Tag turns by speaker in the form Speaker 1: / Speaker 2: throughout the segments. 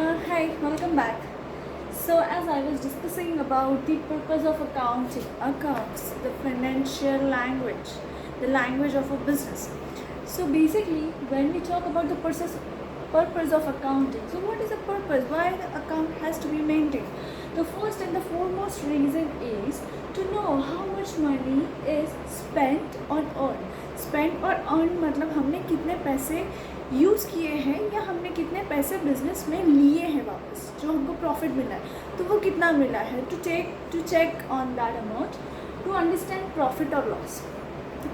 Speaker 1: Hi, welcome back. So, as I was discussing about the purpose of accounting, accounts, the financial language, the language of a business. So, basically, when we talk about the purpose of accounting, so what is the purpose? Why the account has to be maintained? The first and the foremost reason is to know how much money is spent on earn. Spent और earn मतलब हमने कितने पैसे use किए हैं या हमने कितने पैसे बिजनेस में लिए हैं वापस जो हमको प्रॉफिट मिला है तो वो कितना मिला है to check on that amount to understand profit और loss.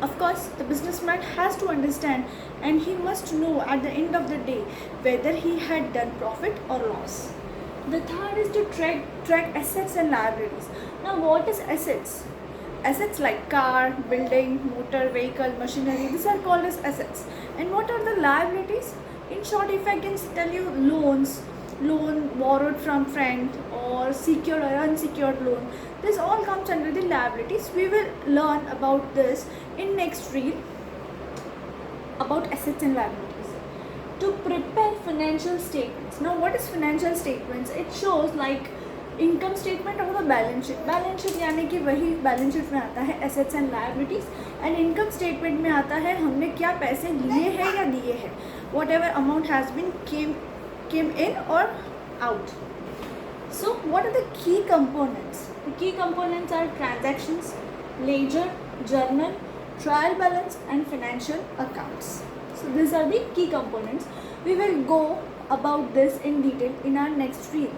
Speaker 1: Of course, the businessman has to understand and he must know at the end of the day whether he had done profit or loss. The third is to track assets and liabilities. Now, what is assets? Assets like car, building, motor, vehicle, machinery, these are called as assets. And what are the liabilities? In short, if I can tell you loan borrowed from friend or secured or unsecured loan, this all comes under the liabilities. We will learn about this in next reel about assets and liabilities. To prepare financial statements. Now, what is financial statements? It shows like income statement और balance sheet यानी कि वही balance sheet में आता है assets and liabilities and income statement में आता है हमने क्या पैसे लिए हैं या दिए हैं whatever amount has been came in और out. So what are the key components? The key components are transactions, ledger, journal, trial balance and financial accounts. So these are the key components. We will go about this in detail in our next reel.